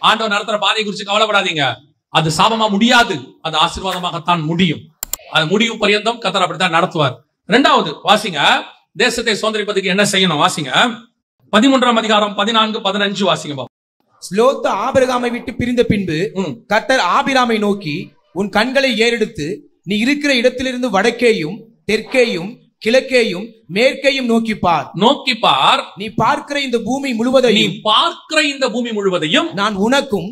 ஆண்டவர் நடத்துற பாதையை குறித்து கவலைப்படாதீங்க. அது சாபமா முடியாது, அது ஆசீர்வாதமாகத்தான் முடியும். அது முடிவு பரியந்தம் கர்த்தர் அப்படித்தான் நடத்துவார். இரண்டாவது வாசிங்க, தேசத்தை சுதந்தரிப்பதற்கு என்ன செய்யணும் வாசிங்க. 13ஆம் அதிகாரம் 14, 15 வாசிங்க. லோத்து ஆபிரகாமை விட்டு பிரிந்த பின்பு கர்த்தர் ஆபிராமை நோக்கி, உன் கண்களை ஏறெடுத்து நீ இருக்கிற இடத்திலிருந்து வடக்கேயும் தெற்கேயும் கிழக்கேயும் மேற்கேயும் நோக்கி பார். நீ பார்க்கிற இந்த பூமி முழுவதையும் நான் உனக்கும்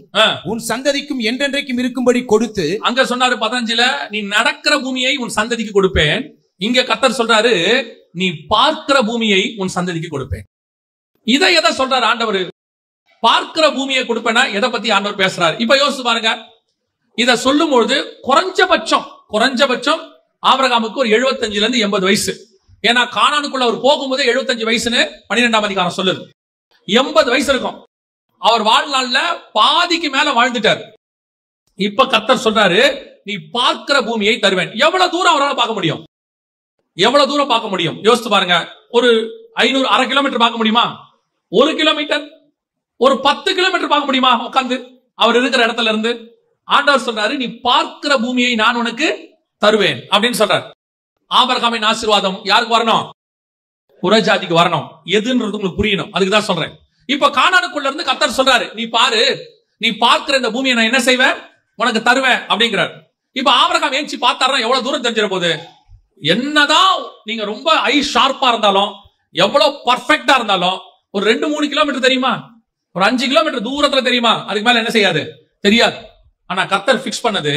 உன் சந்ததிக்கும் என்றென்றைக்கும் இருக்கும்படி கொடுத்து. அங்க சொன்னாரு 15ல, நீ நடக்கிற பூமியை உன் சந்ததிக்கு கொடுப்பேன். இங்க கர்த்தர் சொல்றாரு, நீ பார்க்கிற பூமியை உன் சந்ததிக்கு கொடுப்பேன். இதை எதை சொல்றாரு ஆண்டவர்? பார்க்கிற பூமியை கொடுப்பேன்னா எதை பத்தி ஆண்டவர் பேசுறாரு? இப்ப யோசிச்சு பாருங்க. இத சொல்லும் பொழுது குறைஞ்சபட்சம் ஆபிரகாமுக்கு ஒரு 75 இருந்து 80 வயசு. ஏன்னா கானானுக்குள்ள அவர் போகும்போது 75 வயசுன்னு 12ஆம் அதிகாரம் சொல்லுது. 80 வயசு இருக்கும். அவர் வாழ்நாள்ல பாதிக்கு மேல வாழ்ந்துட்டார். இப்ப கர்த்தர் சொல்றாரு, நீ பார்க்கிற பூமியை தருவேன். எவ்வளவு தூரம் அவரால் பார்க்க முடியும்? யோசிச்சு பாருங்க. ஒரு 500 1/2 கிலோமீட்டர் பார்க்க முடியுமா? 1 கிலோமீட்டர், ஒரு 10 கிலோமீட்டர் பார்க்க முடியுமா உட்கார்ந்து அவர் இருக்கிற இடத்துல இருந்து? ஆண்டவர் சொல்றாரு, நீ பார்க்கிற பூமியை நான் உனக்கு தருவேன் அப்படின்னு சொல்றாரு. ஆபிரகாமின் ஆசீர்வாதம் யாருக்கு வரணும்? புறஜாதிக்கு வரணும். எதுன்றது உங்களுக்கு புரியணும், அதுக்கு தான் சொல்றேன். இப்ப கானானுக்குள்ள இருந்து கர்த்தர் சொல்றாரு, நீ பாரு, நீ பார்க்கிற இந்த பூமியை நான் என்ன செய்வேன்? உனக்கு தருவேன் அப்படிங்கிறார். இப்ப ஆபிரகாம் ஏஞ்சி பார்த்தாருன்னா எவ்வளவு தூரம் தெரிஞ்சிட போகுது? என்னதான் நீங்க ரொம்ப ஐ ஷார்ப்பா இருந்தாலும், எவ்வளவு பர்ஃபெக்டா இருந்தாலும், ஒரு 2-3 கிலோமீட்டர் தெரியுமா? ஒரு 5 கிலோமீட்டர் தூரத்துல தெரியுமா? அதுக்கு மேல என்ன செய்யாது, தெரியாது. ஆனா கர்த்தர் பிக்ஸ் பண்ணது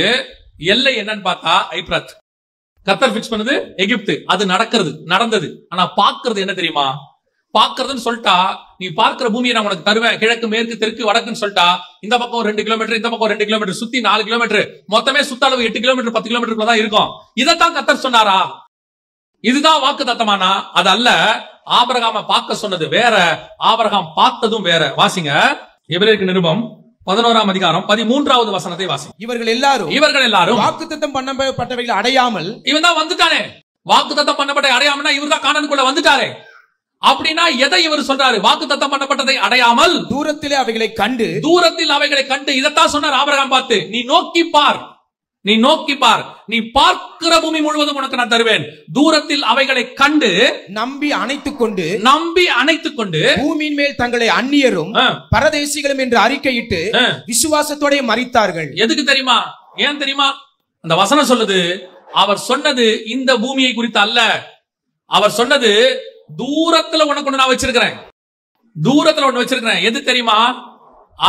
எல்லை என்னன்னு பார்த்தா ஐப்ரத். கர்த்தர் பிக்ஸ் பண்ணது எகிப்து. அது நடந்தது. ஆனா பாக்குறது என்ன தெரியுமா? பாக்குறதுன்னு சொல்லிட்டா, நீ பார்க்கிற பூமியை நான் உனக்கு தருவேன், கிழக்கு மேற்கு தெற்கு வடக்குன்னு சொல்லிட்டா, இந்த பக்கம் 2 கிலோமீட்டர், இந்த பக்கம் 2 கிலோமீட்டர், சுத்தி 4 கிலோமீட்டர், மொத்தமே சுத்த அளவு 8 கிலோமீட்டர் 10 கிலோமீட்டர் தான் இருக்கும். இதைத்தான் கர்த்தர் சொன்னாரா? இதுதான் வாக்கு தத்தமானா? அது அல்ல. ஆபிரகாம பார்க்க சொன்னது வேற, ஆபிரகாம் பார்த்ததும் வேற. வாசிங்க, எபிரேயருக்கு நிருபம் 11ஆம் அதிகாரம் 13வது வசனத்தை வாசி. இவர்கள் எல்லாரும் வாக்குத்தத்தம் பண்ணப்பட்டவைகளை அடையாமல், இவன் தான் வந்துட்டானே. வாக்குத்தத்தம் பண்ணப்பட்ட அடையாமல்னா இவர் தான் கானானுக்குள்ள வந்துட்டாரே. அப்படின்னா எதை இவர் சொல்றாரு? வாக்குத்தத்தம் பண்ணப்பட்டதை அடையாமல் தூரத்தில் அவைகளை கண்டு. இதைத்தான் சொன்னார் ஆபிரகாம் பார்த்து, நீ நோக்கி பார், நீ பார்க்கிற பூமி முழுவதும் உனக்கு நான் தருவேன். தூரத்தில் அவைகளை கண்டு நம்பி அணைத்துக் கொண்டு பூமியின் மேல் தங்களை அந்நியரும் பரதேசிகளும் என்று அறிக்கையிட்டு விசுவாசத்தோட மரித்தார்கள். எதுக்கு தெரியுமா? ஏன் தெரியுமா? அந்த வசனம் சொல்லுது, அவர் சொன்னது இந்த பூமியை குறித்து அல்ல. அவர் சொன்னது, தூரத்துல உனக்கு ஒண்ணு நான் வச்சிருக்கிறேன், எது தெரியுமா?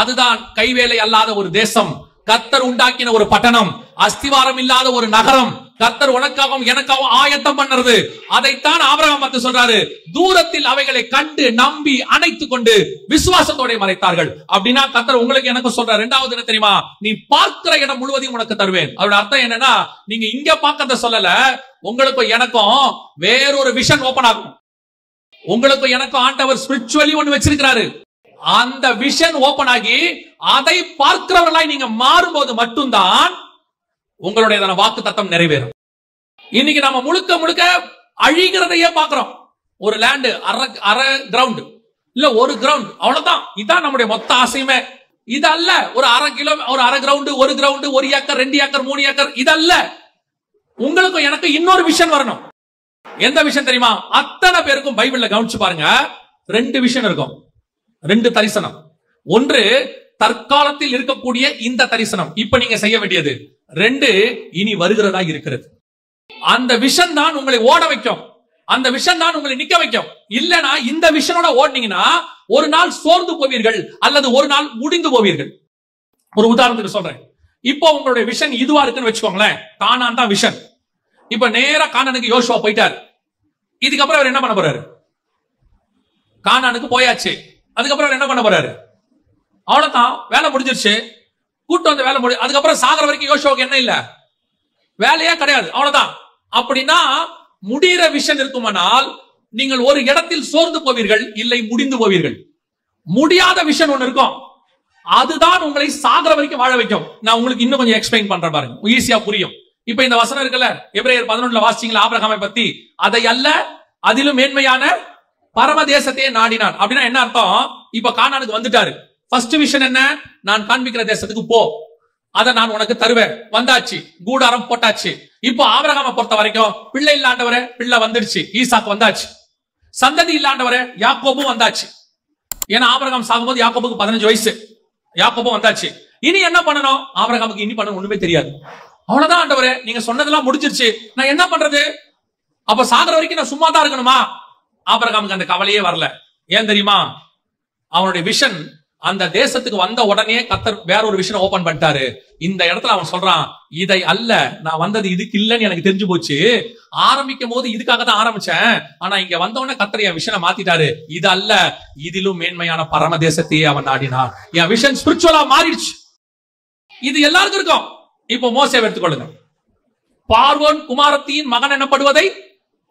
அதுதான் கைவேலை அல்லாத ஒரு தேசம், கர்த்தர் உண்டாக்கின ஒரு பட்டணம், அஸ்திவாரம் இல்லாத ஒரு நகரம், கர்த்தர் உனக்காகவும் எனக்காகவும் ஆயத்தம் பண்ணுறது. அதைத்தான் ஆபிரகாம் பார்த்து சொல்றாரு, தூரத்தில் அவைகளை கண்டு நம்பி அணைத்துக் கொண்டு விசுவாசத்தோட மறைத்தார்கள். அப்படின்னா கர்த்தர் உங்களுக்கு எனக்கு சொல்றாரு, இரண்டாவது என்ன தெரியுமா? நீ பார்க்கிற இடம் முழுவதையும் உனக்கு தருவேன். அதோட அர்த்தம் என்னன்னா, நீங்க இங்க பார்க்கறத சொல்லல, உங்களுக்கும் எனக்கும் வேறொரு விஷன் ஓபன் ஆகும். உங்களுக்கும் எனக்கும் ஆண்டவர் ஸ்பிரிச்சுவலி ஒன்னு வச்சிருக்கிறாரு. அந்த விஷன் ஓபன் ஆகி அதை பார்க்கிறவர்களாய் நீங்க மாறும்போது மட்டும்தான் உங்களுடைய வாக்கு தத்தம் நிறைவேறும். இன்னைக்கு நம்ம முழுக்க அழிகிறதையே பார்க்கிறோம். ஒரு லேண்ட் அரை கிரவுண்ட் இல்ல ஒரு கிரவுண்ட், அவ்வளவுதான். இதான் நம்முடைய மொத்த ஆசையுமே. இதல்ல ஒரு அரை கிரவுண்ட், ஒரு கிரவுண்ட், 1 ஏக்கர் 2 ஏக்கர் 3 ஏக்கர், இதல்ல. உங்களுக்கும் எனக்கு இன்னொரு விஷன் வரணும். எந்த விஷன் தெரியுமா? அத்தனை பேருக்கும் பைபிள்ல கவனிச்சு பாருங்க, 2 விஷன் இருக்கும், 2 தரிசனம். ஒன்று தற்காலத்தில் இருக்கக்கூடிய இந்த தரிசனம், இப்ப நீங்க செய்ய வேண்டியது. 2 இனி வருகிறதா இருக்கிறது. அந்த விஷன் தான் உங்களை ஓட வைக்கும், அந்த விஷன் தான் உங்களை நிக்க வைக்கும். இல்லனா இந்த விஷனோட ஓடுனீங்கன்னா ஒரு நாள் சோர்ந்து போவீர்கள், அல்லது ஒரு நாள் முடிந்து போவீர்கள். ஒரு உதாரணத்துக்கு சொல்றேன். இப்போ உங்களுடைய விஷன் இதுவா இருக்குன்னு வச்சுக்கோங்களேன். கானான் தான் விஷன். இப்ப நேரா கானானுக்கு யோசுவா போயிட்டார். இதுக்கப்புறம் அவர் என்ன பண்ண போறாரு? கானானுக்கு போயாச்சு. அதுக்கப்புறம் என்ன பண்ண போறாரு? அவ்வளவுதான், வேலை முடிஞ்சிருச்சு. கூட்டம் வந்து வேலை முடிஞ்சு, அதுக்கப்புறம் சாகர வரைக்கும் யோசுவாவுக்கு என்ன இல்ல, வேலையே கிடையாது, அவ்வளவுதான். அப்படின்னா முடிகிற விஷன் இருக்குமானால் நீங்கள் ஒரு இடத்தில் சோர்ந்து போவீர்கள், இல்லை முடிந்து போவீர்கள். முடியாத விஷன் ஒண்ணு இருக்கும், அதுதான் உங்களை சாகர வரைக்கும் வாழ வைக்கும். நான் உங்களுக்கு இன்னும் கொஞ்சம் எக்ஸ்பிளைன் பண்றேன் பாருங்க, ஈஸியா புரியும். இப்ப இந்த வசனம் இருக்குல்ல, எபிரேயர் 11 வாசிச்சீங்களா ஆபிரகாமை பத்தி? அதை அல்ல, அதிலும் மேன்மையான பரமதேசத்தையே நாடினான். அப்படின்னா என்ன அர்த்தம்? இப்ப கானானுக்கு வந்துட்டாரு. ஃபர்ஸ்ட் விஷன் என்ன? நான் காண்பிக்கிற தேசத்துக்கு போ, அதை நான் உனக்கு தருவேன். வந்தாச்சு, கூடாரம் போட்டாச்சு. இப்போ ஆபிரகாமை பொறுத்த வரைக்கும் பிள்ளை இல்லாண்டவரே, பிள்ளை வந்துடுச்சு, ஈசாக்கு வந்தாச்சு. சந்ததி இல்லாண்டவரே, யாக்கோபும் வந்தாச்சு. ஏன்னா ஆபிரகாம் சாகும்போது யாக்கோபுக்கு 15 வயசு, யாக்கோபும் வந்தாச்சு. இனி என்ன பண்ணணும்? ஆபிரகாமுக்கு இனி பண்ணணும் ஒண்ணுமே தெரியாது. அவ்வளவுதான் ஆண்டவரே, நீங்க சொன்னதெல்லாம் முடிஞ்சிருச்சு, நான் என்ன பண்றது? அப்ப சாகுற வரைக்கும் நான் சும்மா தான் இருக்கணுமா? ஆபிரகாமுக்கு அந்த கவலையே வரல. ஏன் தெரியுமா? அவனுடைய விஷன் அந்த தேசத்துக்கு வந்த உடனே கர்த்தர் வேற ஒரு விஷயம் ஓபன் பண்ணிட்டாரு. இந்த இடத்துல அவன் சொல்றான், இதை அல்ல, நான் வந்தது இதுக்கு இல்லன்னு எனக்கு தெரிஞ்சு போச்சு. ஆரம்பிக்கும் போது இதுக்காக தான் ஆரம்பிச்சேன், ஆனா இங்க வந்த உடனே கர்த்தர் என் விஷனை மாத்திட்டாரு. இது அல்ல, இதிலும் மேன்மையான பரம தேசத்தையே அவன் நாடினான். என் விஷன் ஸ்பிரிச்சுவலா மாறிடுச்சு. இது எல்லாருக்கும் இருக்கும். இப்போ மோசே எடுத்துக்கொள்ளுங்க. பார்வோன் குமாரத்தின் மகன் எனப்படுவதை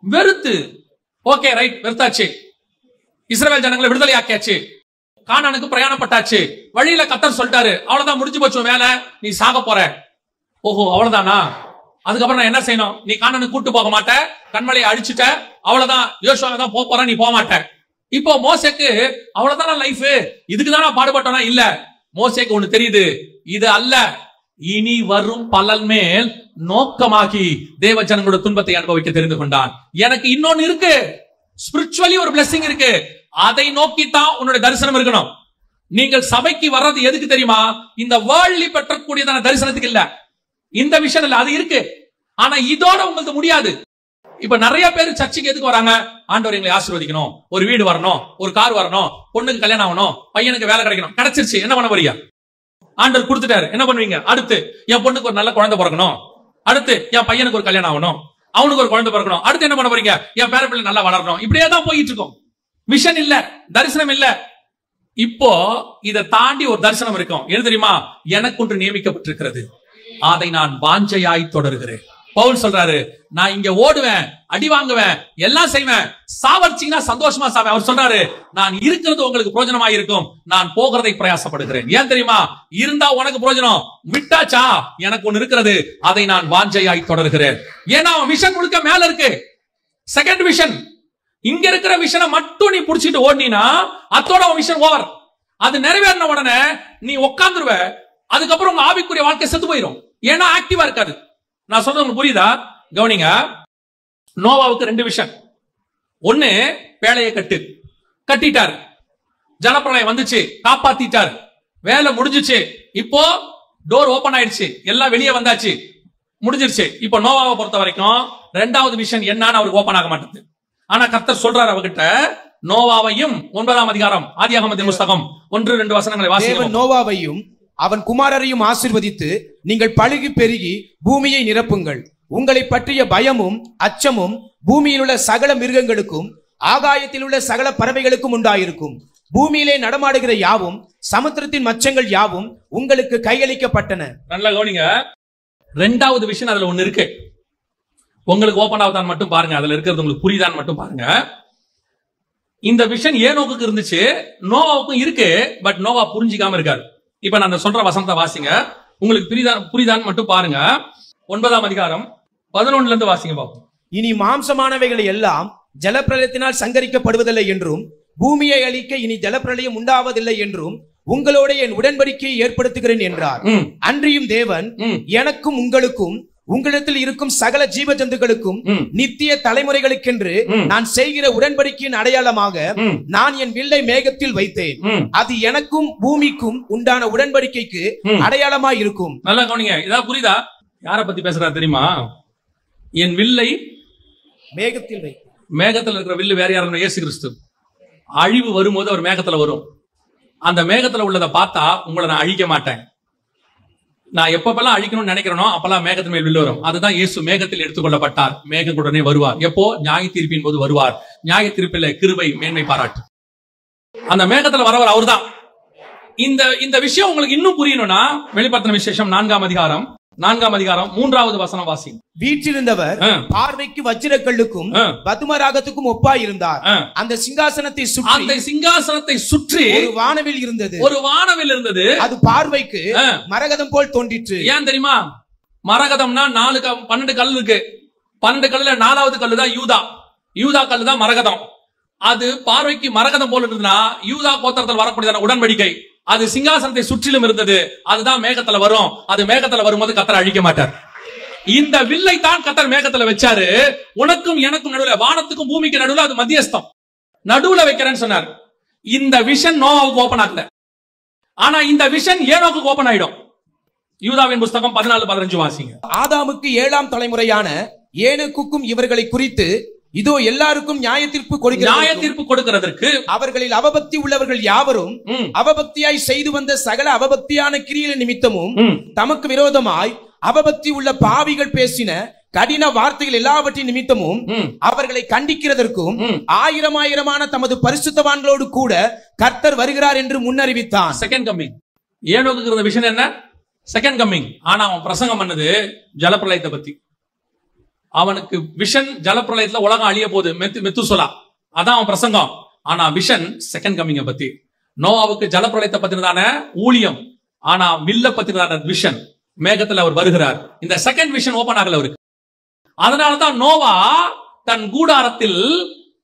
வெறுத்து, ஓகே ரைட், வெறுத்தாச்சு. இஸ்ரவேல் ஜனங்களை விடுதலை ஆக்கியாச்சு, கானானுக்கு பிரயாணப்பட்டாச்சு. வழியில கர்த்தர் சொல்லிட்டாரு, அவ்வளவுதான், முடிஞ்சு போச்சு வேலை, நீ சாக போற. ஓஹோ, அவ்வளவுதானா? அதுக்கப்புறம் நான் என்ன செய்யணும்? நீ கானானுக்கு கூட்டு போக மாட்ட, கண்மலையை அழிச்சுட்ட, அவ்வளவுதான், யோசுவா தான் போற, நீ போக மாட்ட. இப்போ மோசேக்கு அவ்வளவுதான் லைஃப், இதுக்குதான் நான் பாடுபட்டோனா? இல்ல, மோசேக்கு ஒண்ணு தெரியுது, இது அல்ல, இனி வரும் பலன் மேல் நோக்கமாகி தேவ ஜனங்களோட துன்பத்தை அனுபவிக்க தெரிந்து கொண்டான். எனக்கு இன்னொன்னு இருக்கு, ஸ்பிரிச்சுவலி ஒரு பிளெஸிங் இருக்கு, அதை நோக்கித்தான் உன்னுடைய தரிசனம் இருக்கணும். நீங்கள் சபைக்கு வர்றது எதுக்கு தெரியுமா? இந்த வேர்ல்ட்லி பெற்றக்கூடியதான தரிசனத்துக்கு இல்ல, இந்த விஷயம் இல்ல, அது இருக்கு. ஆனா இதோட உங்களுக்கு முடியாது. இப்ப நிறைய பேர் சர்ச்சுக்கு எதுக்கு வராங்க? ஆண்டவர் எங்களை ஆசீர்வதிக்கணும், ஒரு வீடு வரணும், ஒரு கார் வரணும், பொண்ணுக்கு கல்யாணம் ஆகணும், பையனுக்கு வேலை கிடைக்கணும். கிடைச்சிருச்சு, என்ன பண்ண போறீங்க? ஆண்டவர் கொடுத்துட்டாரு, என்ன பண்ணுவீங்க? அடுத்து என் பொண்ணுக்கு ஒரு நல்ல குழந்தை பிறக்கணும், அடுத்து என் பையனுக்கு ஒரு கல்யாணம் ஆகணும், அவனுக்கு ஒரு குழந்தை பிறக்கணும், அடுத்து என்ன பண்ண போறீங்க? என் பேர பிள்ளை நல்லா வளரணும். இப்படியே தான் போயிட்டு இருக்கோம். விஷன் இல்ல, தரிசனம் இல்ல. இப்போ இதை தாண்டி ஒரு தரிசனம் இருக்கும். என்ன தெரியுமா? எனக்கு ஒன்று நியமிக்கப்பட்டிருக்கிறது, அதை நான் வாஞ்சையாய் தொடர்கிறேன். பவுல் சொல்றாரு, நான் இங்க ஓடுவேன், அடி வாங்குவேன், எல்லாம் செய்வேன், சாவடிச்சீங்கன்னா சந்தோஷமா சாவேன். அவர் சொல்றாரு, நான் இருக்கிறது உங்களுக்கு பிரயோஜனமா இருக்கும், நான் போகிறதை பிரயாசப்படுகிறேன். ஏன் தெரியுமா? இருந்தா உனக்கு பிரயோஜனம், விட்டாச்சா எனக்கு ஒண்ணு இருக்கிறது, அதை நான் வாஞ்சையாய் தொடர்கிறேன். ஏன்னா அவன் விஷன் முழுக்க மேல இருக்கு. செகண்ட் விஷன், இங்க இருக்கிற விஷனை மட்டும் நீ புடிச்சிட்டு ஓடினா அதோட உன் விஷன் ஓவர். அது நிறைவேறின உடனே நீ உட்கார்ந்துருவ, அதுக்கப்புறம் உங்க ஆவிக்குரிய வாழ்க்கை செத்து போயிடும். ஏன்னா ஆக்டிவா இருக்காது. நான் சொல்றது உங்களுக்கு புரியுதா? கவனிங்க. நோவாவுக்கு 2 விஷயம். ஒண்ணு, பேழையை கட்டிட்டாரு, ஜலப்பிரளயம் வந்துச்சு, காப்பாத்திட்டாரு, வேலை முடிஞ்சிச்சு. இப்போ டோர் ஓபன் ஆயிடுச்சு, எல்லாம் வெளியே வந்தாச்சு, முடிஞ்சிருச்சு. இப்போ நோவாவை பொறுத்த வரைக்கும் 2வது விஷயம் என்னன்னு அவருக்கு ஓபன் ஆக மாட்டேங்குது. ஆனா கர்த்தர் சொல்றாரு அவகிட்ட, நோவாவையும் 9ஆம் அதிகாரம் ஆதியாகமத்தின் புத்தகம் 1-2 வசனங்களை வாசிப்போம். நோவாவையும் அவன் குமாரரையும் ஆசீர்வதித்து, நீங்கள் பலுகி பெருகி பூமியை நிரப்புங்கள், உங்களை பற்றிய பயமும் அச்சமும் பூமியில் உள்ள சகல மிருகங்களுக்கும் ஆகாயத்தில் உள்ள சகல பறவைகளுக்கும் உண்டாயிருக்கும். பூமியிலே நடமாடுகிற யாவும் சமுத்திரத்தின் மச்சங்கள் யாவும் உங்களுக்கு கையளிக்கப்பட்டன. நல்லா கவனிங்க. 2வது விஷயம் அதுல ஒண்ணு இருக்கு, உங்களுக்கு ஓபன் ஆகுதான் மட்டும் பாருங்க, அதுல இருக்கிறது உங்களுக்கு புரியுதான்னு மட்டும் பாருங்க. இந்த விஷன் ஏனோக்கு இருந்துச்சு, நோவாவுக்கும் இருக்கு. பட் நோவா புரிஞ்சிக்காம இருக்காரு. இப்ப நான் சொல்ற வசனத்தை வாசிங்க, உங்களுக்கு புரியுதான்னு மட்டும் பாருங்க. 9ஆம் அதிகாரம் 11 இருந்து வாசிங்க பாப்போம். இனி மாம்சமானவைகளை எல்லாம் ஜலப்பிரளயத்தினால் சங்கரிக்கப்படுவதில்லை என்றும், பூமியை அழிக்க இனி ஜலப்பிரளயம் உண்டாவதில்லை என்றும் உங்களோட என் உடன்படிக்கையை ஏற்படுத்துகிறேன் என்றார். அன்றியும் தேவன் எனக்கும் உங்களுக்கும் உங்களிடத்தில் இருக்கும் சகல ஜீவ ஜந்துக்களுக்கும் நித்திய தலைமுறைகளுக்கென்று நான் செய்கிற உடன்படிக்கையின் அடையாளமாக நான் என் வில்லை மேகத்தில் வைத்தேன், அது எனக்கும் பூமிக்கும் உண்டான உடன்படிக்கைக்கு அடையாளமா இருக்கும். நல்லா கவனிங்க. இதான் புரியுதா? யார பத்தி பேசுறாரு தெரியுமா? என் வில்லை மேகத்தில் வை. மேகத்தில் இருக்கிற வில்லு வேற யாரும்? இயேசு கிறிஸ்து. அழிவு வரும்போது அவர் மேகத்துல வரும். அந்த மேகத்துல உள்ளதை பார்த்தா உங்களை நான் அழிக்க மாட்டேன். நான் எப்பப்பெல்லாம் அழிக்கணும்னு நினைக்கிறேனோ அப்பெல்லாம் மேகத்தின் மேல் வில்லு வரும். அதுதான் இயேசு மேகத்தில் எடுத்துக்கொள்ளப்பட்டார். மேகத்துடனே வருவார். எப்போ? நியாய தீர்ப்பின் போது வருவார். நியாய தீர்ப்பில் கிருபை மேன்மை பாராட்டு. அந்த மேகத்துல வரவர் அவர்தான். இந்த விஷயம் உங்களுக்கு இன்னும் புரியணும்னா வெளிப்படுத்தின விசேஷம் 4ஆம் அதிகாரம் 3வது வசனம் வாசி. வீற்றிருந்தவர் பார்வைக்கு வஜ்ரக்கல்லுக்கும் பதுமராகத்துக்கும் ஒப்பாய் இருந்தார். அந்த சிங்காசனத்தை சுற்றி ஒரு வானவில் இருந்தது. அது பார்வைக்கு மரகதம் போல் தோன்றிற்று. ஏன் தெரியுமா? மரகதம்னா 12 கல் இருக்கு. 12 கல்லுல 4வது கல்லு தான் யூதா கல்லு தான் மரகதம். அது பார்வைக்கு மரகதம் போல இருந்ததுன்னா யூதா கோத்திரத்தில் வரக்கூடியதான உடன்படிக்கை அது சிங்காசனத்தை சுற்றிலும் இருந்தது. அதுதான் மேகத்துல வரும். அது மேகத்துல வரும்போது கர்த்தர் அழிக்க மாட்டார். இந்த வில்லை தான் கர்த்தர் மேகத்துல வச்சாரு. உனக்கும் எனக்கும் நடுவுல, வானத்துக்கும் பூமிக்கு நடுவுல அது மத்தியஸ்தம், நடுவுல வைக்கிறேன்னு சொன்னார். இந்த விஷன் நோவாவுக்கு ஓபன் ஆகல. ஆனா இந்த விஷன் ஏனோக்கு ஓபன் ஆயிடும். யூதாவின் புஸ்தகம் 14-15 வாசிங்க. ஆதாமுக்கு 7ஆம் தலைமுறையான ஏனோக்குக்கும் இவர்களை குறித்து இதோ எல்லாருக்கும் நியாய தீர்ப்பு கொடுக்கிறதற்கு அவர்களில் அவபக்தி உள்ளவர்கள் யாவரும் அவபக்தியாய் செய்து வந்த சகல அவபக்தியான கிரியைகளின் நிமித்தமும் தமக்கு விரோதமாய் அவபக்தி உள்ள பாவிகள் பேசின கடின வார்த்தைகள் எல்லாவற்றின் நிமித்தமும் அவர்களை கண்டிக்கிறதற்கும் ஆயிரமான தமது பரிசுத்தவான்களோடு கூட கர்த்தர் வருகிறார் என்று முன்னறிவித்தான். Second coming. ஏனோக்குங்கிற விஷயம் என்ன? Second coming. ஆனா அவன் பிரசங்கம் பண்ணது ஜலப்பிரளயத்தை பத்தி. அவனுக்கு விஷன் ஜலப்பிரளயத்துல உலகம் அழிய போகுது, மெத்துசோலா, அதான் அவன் பிரசங்கம். ஆனா விஷன் செகண்ட் கம்மிங்க பத்தி. நோவாவுக்கு ஜலப்பிரளயத்தை பத்தினதான ஊழியம், ஆனா வில்ல பத்தினதான விஷன், மேகத்துல அவர் வருகிறார். இந்த செகண்ட் விஷன் ஓபன் ஆகல அவருக்கு. அதனாலதான் நோவா தன் கூடாரத்தில்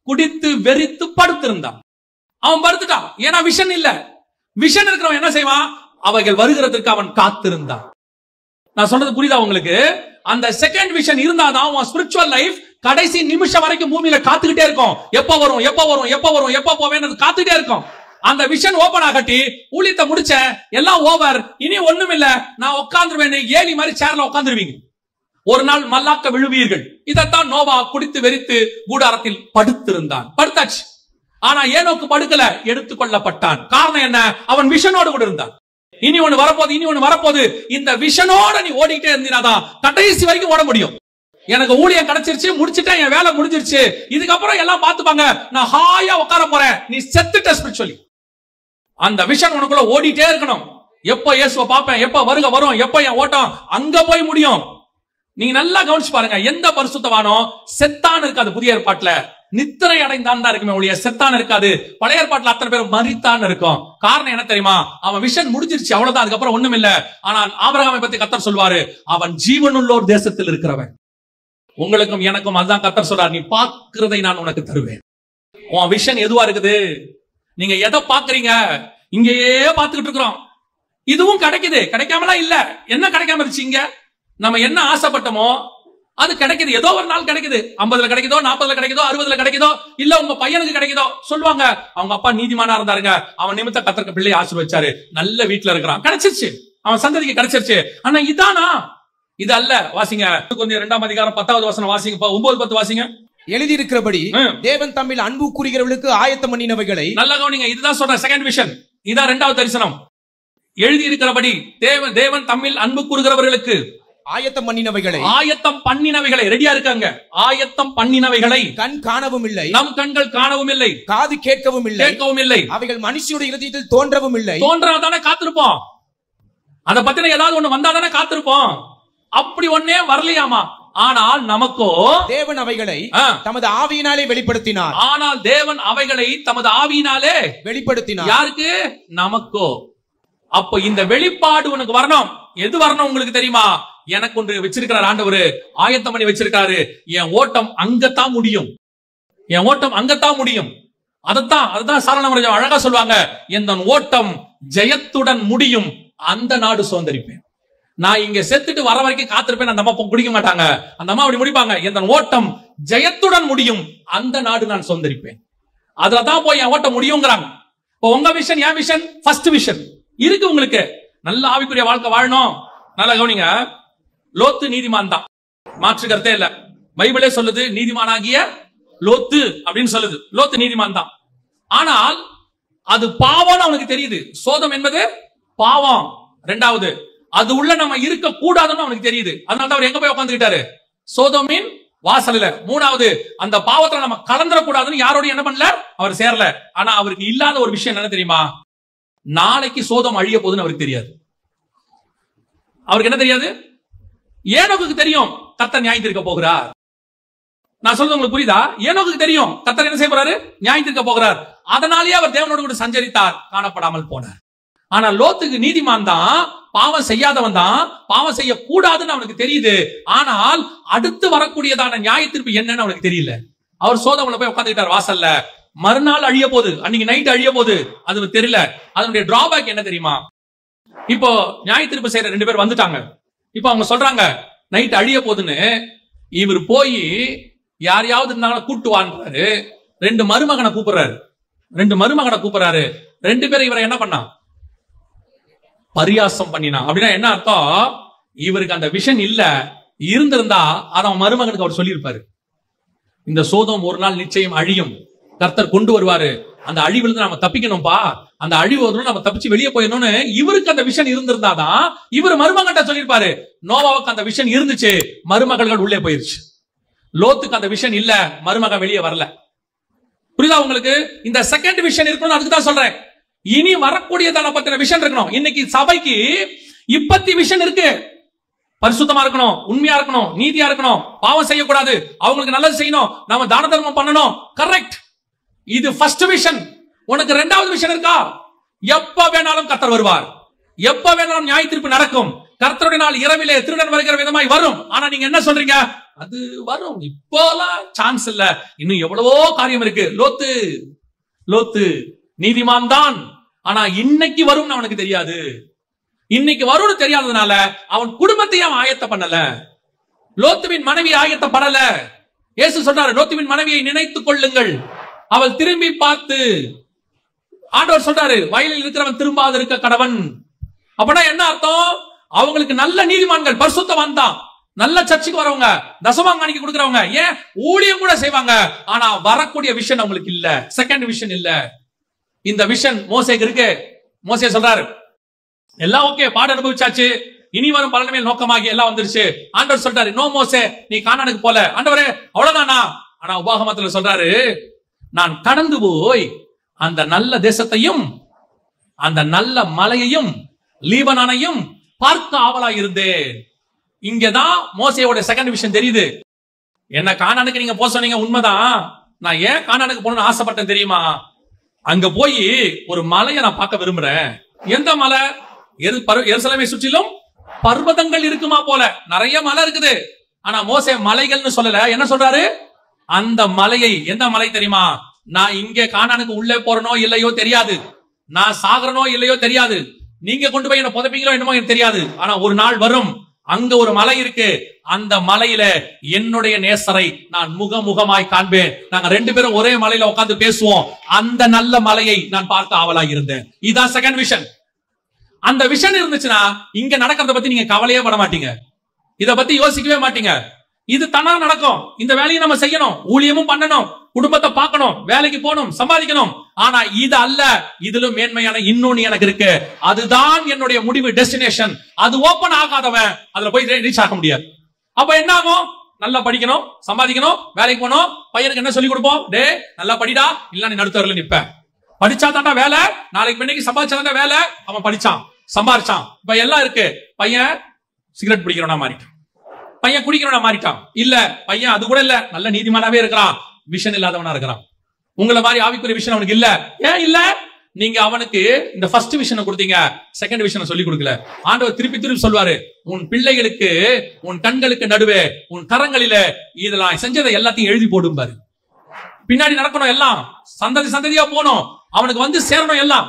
குடித்து வெறித்து படுத்திருந்தான். அவன் படுத்துட்டான், ஏன்னா விஷன் இல்ல. விஷன் இருக்கிறவன் என்ன செய்வான்? அவைகள் வருகிறதுக்கு அவன் காத்திருந்தான். நான் சொல்றது புரியுதா உங்களுக்கு? அந்த செகண்ட் விஷன் இருந்தாதான் அவன் ஸ்பிரிச்சுவல் லைஃப் கடைசி நிமிஷம் வரைக்கும் பூமியில காத்துக்கிட்டே இருக்கும். எப்ப வரும், எப்ப வரும், எப்ப வரும், எப்ப போவேன்னு காத்துக்கிட்டே இருக்கும். அந்த விஷன் ஓபன் ஆகட்டி ஊழியத்தை முடிச்ச எல்லாம் ஓவர், இனி ஒண்ணும் இல்ல, நான் உட்கார்ந்துருவேன், ஏலி மாதிரி சேர்ல உட்கார்ந்துருவீங்க. ஒரு நாள் மல்லாக்க விழுவீர்கள். இதைத்தான் நோவா குடித்து வெறித்து கூடாரத்தில் படுத்திருந்தான். படுத்தாச்சு. ஆனா ஏனோக்கு படுக்கல, எடுத்துக்கொள்ளப்பட்டான். காரணம் என்ன? அவன் விஷனோடு கூட இருந்தான். இனி ஒண்ணு வரப்போது, இனி ஒண்ணு வரப்போது. இந்த விஷனோட நீ ஓடிக்கிட்டே இருந்தீனாதான் கடைசி வரைக்கும் ஓட முடியும். எனக்கு ஊழியம் கிடைச்சிருச்சு, முடிச்சிட்டேன், என் வேலை முடிஞ்சிருச்சு, இதுக்கப்புறம் எல்லாம் பாத்துப்பாங்க, நான் ஹாயா உட்கார போறேன், நீ செத்துட்ட ஸ்பிரிச்சுவலி. அந்த விஷன் உனக்குள்ள ஓடிட்டே இருக்கணும். எப்ப இயேசுவை பார்ப்பேன், எப்ப வருக வரும், எப்ப என் ஓட்டம் அங்க போய் முடியும். நீங்க நல்லா கவனிச்சு பாருங்க. எந்த பரிசுத்தவானோ செத்தான் இருக்காது. புதிய ஏற்பாட்டுல நித்திரை அடைந்தான் தான் இருக்குமே ஒழிய செத்தான் இருக்காது. பழைய ஏற்பாட்டுல அத்தனை பேரும் மரித்தான் இருக்கும். காரணம் என்ன தெரியுமா? அவன் விஷன் முடிஞ்சிருச்சு, அவ்வளவுதான், அதுக்கப்புறம் ஒண்ணும் இல்ல. ஆனால் ஆபிரகாமை பத்தி கர்த்தர் சொல்வாரு, அவன் ஜீவனுள்ளோர் தேசத்தில் இருக்கிறவன். உங்களுக்கும் எனக்கும் அதுதான் கர்த்தர் சொல்றார், நீ பார்க்கிறதை நான் உனக்கு தருவேன். உன் விஷன் எதுவா இருக்குது? நீங்க எதை பாக்குறீங்க? இங்கேயே பார்த்துக்கிட்டு இருக்கிறோம். இதுவும் கிடைக்குது, கிடைக்காமலாம் இல்ல. என்ன கிடைக்காம இருந்துச்சு? இங்க நம்ம என்ன ஆசைப்பட்டோமோ அது கிடைக்குது. ஏதோ ஒரு நாள் கிடைக்குது. 50ல கிடைக்குதோ, 40ல கிடைக்குதோ, 60ல கிடைக்குதோ, இல்ல உங்க பையனுக்கு கிடைக்குதோ. சொல்லுவாங்க, அவங்க அப்பா நீதிமானா இருந்தாருங்க, அவன் நிமித்த கர்த்தர் பிள்ளை ஆசீர்வதிச்சாரு, நல்ல வீட்டுல இருக்கிறான், கிடைச்சிருச்சு, அவன் சந்ததிக்கு கிடைச்சிருச்சு. ஆனா இதானா? இது அல்ல. வாசிங்க, கொஞ்சம் 2ஆம் அதிகாரம் 10வது வசனம் வாசிங்க, 9-10 வாசிங்க. எழுதியிருக்கிறபடி தேவன் தம்மில் அன்பு கூறுகிறவர்களுக்கு ஆயத்தம் பண்ணினவைகளை. நல்ல கவனிங்க, இதுதான் சொல்ற செகண்ட் விஷன். இதான் 2வது தரிசனம். எழுதியிருக்கிறபடி தேவன் தம்மில் அன்பு கூறுகிறவர்களுக்கு ஆயத்தம் பண்ணினவைகளை ரெடியா இருக்காங்க. ஆயத்தம் பண்ணினவைகளை கண் காணவும் இல்லை, நம் கண்கள் காணவும் இல்லை, காது கேட்கவும் இல்லை, அவைகள் மனுஷனுடைய இதயத்தில் தோன்றவும் இல்லை. தோன்றதானே காத்திருப்போம். அத பத்தின ஏதாவது ஒண்ணு வந்தாதானே காத்திருப்போம். அப்படி ஒன்னே வரலையாமா. ஆனால் நமக்கோ தேவன் அவைகளை தமது ஆவியினாலே வெளிப்படுத்தினார். ஆனால் தேவன் அவைகளை தமது ஆவியினாலே வெளிப்படுத்தினார். யாருக்கு? நமக்கோ. அப்போ இந்த வெளிப்பாடு உனக்கு வரணும். எது வரணும் உங்களுக்கு தெரியுமா? எனக்கு ஒன்று வச்சிருக்கிறார் ஆண்டவர், ஆயத்தம் பண்ணி வச்சிருக்காரு. என் ஓட்டம் அங்கத்தான் முடியும், என் ஓட்டம் அங்கத்தான் முடியும். அதத்தான் சாரணமராஜா அழகா சொல்லுவாங்க, என் ஓட்டம் ஜெயத்துடன் முடியும், அந்த நாடு சுதந்திரிப்பேன். நான் இங்க செத்துட்டு வர வரைக்கும் காத்திருப்பேன். அந்த அம்மா குடிக்க மாட்டாங்க, அந்த அம்மா அப்படி முடிப்பாங்க. என் ஓட்டம் ஜெயத்துடன் முடியும், அந்த நாடு நான் சுதந்திரிப்பேன். அதுலதான் போய் என் ஓட்டம் முடியுங்கிறாங்க. உங்க விஷன், என் விஷன், ஃபர்ஸ்ட் விஷன் இருக்கு உங்களுக்கு. நல்ல ஆவிக்குரிய வாழ்க்கை வாழணும். நல்லா கவனிங்க. லோத்து நீதிமான் தான், மாற்று கருத்தே இல்ல. பைபிளே சொல்லுது நீதிமானாகிய லோத்து அப்படின்னு சொல்லுது. லோத்து நீதிமான் தான். ஆனால் அது பாவம்னு அவனுக்கு தெரியுது. சோதம் என்பது பாவம். 2வது, அது உள்ள நம்ம இருக்க கூடாதுன்னு அவனுக்கு தெரியுது. அதனால அவர் எங்க போய் உட்கார்ந்துட்டாரு? சோதோமின் வாசல்ல. 3வது, அந்த பாவத்துல நம்ம கலந்துடக்கூடாதுன்னு யாரோட என்ன பண்ணல, அவர் சேரல. ஆனா அவருக்கு இல்லாத ஒரு விஷயம் என்ன தெரியுமா? நாளைக்கு சோதம் அழிய போகுதுன்னு அவருக்கு தெரியாது. அவருக்கு என்ன தெரியாது? ஏனோக்குக்கு தெரியும் கர்த்தர் நியாயம் தீர்க்க போகிறார். நான் சொல்றது உங்களுக்கு புரியுதா? ஏனோக்குக்கு தெரியும் கர்த்தர் என்ன செய்ய போறாரு, நியாயம் தீர்க்க போகிறார். அதனாலேயே அவர் தேவனோடு கூட சஞ்சரித்தார், காணப்படாமல் போனார். ஆனா லோத்துக்கு நீதிமான் தான், பாவம் செய்யாதவன் தான், பாவம் செய்ய கூடாதுன்னு அவனுக்கு தெரியுது. ஆனால் அடுத்து வரக்கூடியதான நியாய தீர்ப்பு என்னன்னு அவனுக்கு தெரியல. அவர் சோதோமில் போய் உட்கார்ந்துட்டார் வாசல்ல. மறுநாள் அழிய போகுது, அன்னைக்கு நைட் அழிய போகுது, அது தெரியல. அதனுடைய டிராபேக் என்ன தெரியுமா? இப்போ நியாய தீர்ப்பு செய்யற 2 பேர் வந்துட்டாங்க. இப்போ அவங்க சொல்றாங்க நைட் அழிய போகுதுன்னு. இவர் போய் யாரையாவது இருந்தாலும் கூட்டுவான்றாரு. 2 மருமகனை கூப்பிடுறாரு. 2 பேரும் இவரை என்ன பண்ணா? பரியாசம் பண்ணினா. அப்படின்னா என்ன அர்த்தம்? இவருக்கு அந்த விஷன் இல்ல, இருந்திருந்தா அவன் மருமகனுக்கு அவர் சொல்லியிருப்பாரு, இந்த சோதம் ஒரு நாள் நிச்சயம் அழியும், கர்த்தர் கொண்டு வருவாரு, அந்த அழிவுல நாம தப்பிக்கணும்பா, அந்த அழிவு வரணும், நம்ம தப்பிச்சு வெளியே போயிடணும்னு இவருக்கு அந்த விஷன் இருந்திருந்தாதான் இவர் மருமகன்ட்ட சொல்லியிருப்பாரு. நோவாவுக்கு அந்த விஷன் இருந்துச்சு, மருமகள்கள் உள்ளே போயிருச்சு. லோத்துக்கு அந்த விஷன் இல்ல, மருமகன் வெளியே வரல. புரியுதா உங்களுக்கு? இந்த செகண்ட் விஷன் இருக்கணும். அதுக்கு தான் சொல்றேன், இனி வரக்கூடியதான பத்தின விஷன் இருக்கணும். இன்னைக்கு சபைக்கு இப்பத்தி விஷன் இருக்கு. பரிசுத்தமா இருக்கணும், உண்மையா இருக்கணும், நீதியா இருக்கணும், பாவம் செய்யக்கூடாது, அவங்களுக்கு நல்லது செய்யணும், நாம தான தர்மம் பண்ணணும். கரெக்ட், இது ஃபர்ஸ்ட் விஷன். உனக்கு 2வது விஷன் இருக்கா? எப்ப வேணாலும் கர்த்தர் வருவார், எப்ப வேணாலும் நியாய தீர்ப்பு நடக்கும், கர்த்தருடைய நாள் இரவிலே திருடன் வருகிற விதமாய் வரும். ஆனா நீங்க என்ன சொல்றீங்க? அது வரும், இப்போலாம் சான்ஸ் இல்ல, இன்னும் எவ்வளவோ காரியம் இருக்கு. லோத்து நீதிமான் தான், ஆனா இன்னைக்கு வரும்னு அவனுக்கு தெரியாது. இன்னைக்கு வரும்னு தெரியாததுனால அவன் குடும்பத்தையும் அவன் ஆயத்த பண்ணல. லோத்துவின் மனைவி ஆயத்தப்படல. இயேசு சொல்றாரு, லோத்துவின் மனைவியை நினைத்துக் கொள்ளுங்கள், அவள் திரும்பி பார்த்து. ஆண்டவர் சொல்றாரு, வயலில் இருக்கிறவன் திரும்பாது இருக்க கடவன். அப்படின்னா என்ன அர்த்தம்? அவங்களுக்கு நல்ல நீதிமான்கள், பரிசுத்தவான் தான், நல்ல சர்ச்சுக்கு வரவங்க, தசமாங்காணிக்கு கொடுக்கறவங்க, ஏன் ஊழியம் கூட செய்வாங்க. ஆனா வரக்கூடிய விஷன் அவங்களுக்கு இல்ல, செகண்ட் விஷன் இல்ல. இந்த விஷன் மோசேக்கு இருக்கு. மோசே சொல்றாரு, எல்லாம் ஓகே, பாட அனுபவிச்சாச்சு, இனி வரும் பலன் மேல் நோக்கமாகி எல்லாம் வந்துருச்சு. ஆண்டவர் சொல்றாரு, நோ மோசே, நீ கானானுக்கு போல. ஆண்டவரே அவ்வளவுதானா? ஆனா உபாகமத்துல சொல்றாரு, நான் கடந்து போய் அந்த நல்ல தேசத்தையும் அந்த நல்ல மலையையும் லீபனானையும் பார்க்க ஆவலா இருந்தேன். இங்கதான் மோசேயோட செகண்ட் விஷன் தெரியுது. என்ன கானானுக்கு நீங்க போக சொன்னீங்க, உண்மைதான். நான் ஏன் கானானுக்கு போகணும்னு ஆசைப்பட்டேன் தெரியுமா? அங்க போய் ஒரு மலையை நான் பார்க்க விரும்புறேன். எந்த மலை? எருசலேமை சுற்றிலும் பர்வதங்கள் இருக்குமா போல, நிறைய மலை இருக்குது. ஆனா மோசே மலைகள்னு சொல்லல, என்ன சொல்றாரு? அந்த மலையை, எந்த மலை தெரியுமா? நான் இங்கே கானானுக்கு உள்ளே போறனோ இல்லையோ தெரியாது, நான் சாகரனோ இல்லையோ தெரியாது, நீங்க கொண்டு போய் என்ன புதைப்பீங்களோ என்னமோ எனக்கு தெரியாது. ஆனா ஒரு நாள் வரும், அங்க ஒரு மலை இருக்கு, அந்த மலையில என்னுடைய நேசரை நான் முகமுகமாய் காண்பேன், நாங்க 2 பேரும் ஒரே மலையில உட்கார்ந்து பேசுவோம். அந்த நல்ல மலையை நான் பார்க்க ஆவலாக இருந்தேன். இதான் செகண்ட் விஷன். அந்த விஷன் இருந்துச்சுன்னா இங்க நடக்கிறத பத்தி நீங்க கவலையே பட மாட்டீங்க, இத பத்தி யோசிக்கவே மாட்டீங்க. இது தானா நடக்கும். இந்த வேலையை நம்ம செய்யணும், ஊழியமும் பண்ணணும், குடும்பத்தை பார்க்கணும், வேலைக்கு போகணும், சம்பாதிக்கணும். ஆனா இது அல்ல, இதிலும் மேன்மையான இன்னொன்னு எனக்கு இருக்கு, அதுதான் என்னுடைய முடிவு, டெஸ்டினேஷன். அது ஓபன் ஆகாதவன் அதுல போய் ரீச் ஆக முடியாது. அப்ப என்ன ஆகும்? நல்லா படிக்கணும், சம்பாதிக்கணும், வேலைக்கு போகணும். பையனுக்கு என்ன சொல்லி கொடுப்போம்? டே நல்லா படிடா, இல்ல நீ நடுத்தவரில் நிப்ப. படிச்சா தாண்டா வேலை, நாளைக்கு இன்னைக்கு சம்பாதிச்சா வேலை. அவன் படிச்சான், சம்பாதிச்சான், இப்ப எல்லாம் இருக்கு. பையன் சிகரெட் பிடிக்கிறவனா மாறிட்டான், பையன் குடிக்கிறவனா மாறிட்டான். இல்ல பையன் அது கூட இல்ல, நல்ல நீதிமானாவே இருக்கிறான், விஷன் இல்லாதவனா இருக்கிறான். உங்களை மாதிரி ஆவிக்குரிய விஷன் அவனுக்கு இல்ல. ஏன் இல்ல? நீங்க அவனுக்கு இந்த ஃபர்ஸ்ட் விஷனை கொடுத்தீங்க, செகண்ட் விஷனை சொல்லி கொடுக்கல. ஆண்டவர் திருப்பி திருப்பி சொல்வாரு, உன் பிள்ளைகளுக்கு, உன் கண்களுக்கு நடுவே, உன் கரங்களில இதெல்லாம் செஞ்சதை எல்லாத்தையும் எழுதி போடும் பாரு. பின்னாடி நடக்கணும், எல்லாம் சந்ததி சந்ததியா போகணும், அவனுக்கு வந்து சேரணும் எல்லாம்.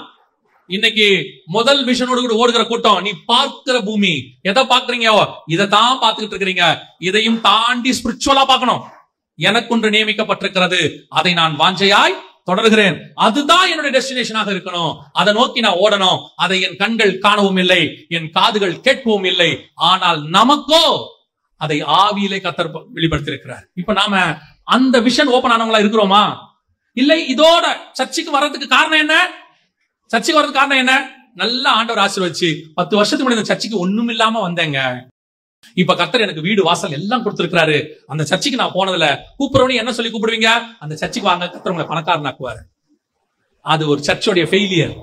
இன்னைக்கு முதல் விஷனோடு கூட ஓடுகிற கூட்டம், நீ பார்க்கிற பூமி எதை பாக்குறீங்க? இதைத்தான் பார்த்துக்கிட்டு இருக்கிறீங்க. இதையும் தாண்டி ஸ்பிரிச்சுவலா பார்க்கணும். எனக்கு ஒன்று நியமிக்கப்பட்டிருக்கிறது, அதை நான் வாஞ்சையாய் தொடர்கிறேன், அதுதான் என்னுடைய டெஸ்டினேஷனாக இருக்கணும். அதை நோக்கி நான் ஓடணும். அதை என் கண்கள் காணவும் இல்லை, என் காதுகள் கேட்கவும் இல்லை. ஆனால் நமக்கோ அதை ஆவியிலே கர்த்தர் வெளிப்படுத்தியிருக்கிறார். இப்ப நாம அந்த விஷன் ஓபன் ஆனவங்களா இருக்கிறோமா? இல்லை. இதோட சர்ச்சுக்கு வர்றதுக்கு காரணம் என்ன? சர்ச்சுக்கு வர்றதுக்கு காரணம் என்ன? நல்ல ஆண்டவர் ஆசீர்வதிச்சு 10 வருஷத்துக்கு முன்னாடி சர்ச்சுக்கு ஒண்ணும் இல்லாம வந்தேங்க, இப்ப கர்த்தர் எனக்கு வீடு வாசல் எல்லாம் கொடுத்திருக்கிறாரு. அந்த சர்ச்சுக்கு நான் போனதுல கூப்பிடுறவனே என்ன சொல்லி கூப்பிடுவீங்க? அந்த சர்ச்சுக்கு வாங்க, கர்த்தர் உங்களை பணக்காரனாக்குவாரு. அது ஒரு சர்ச்சோடைய ஃபெயிலியர்,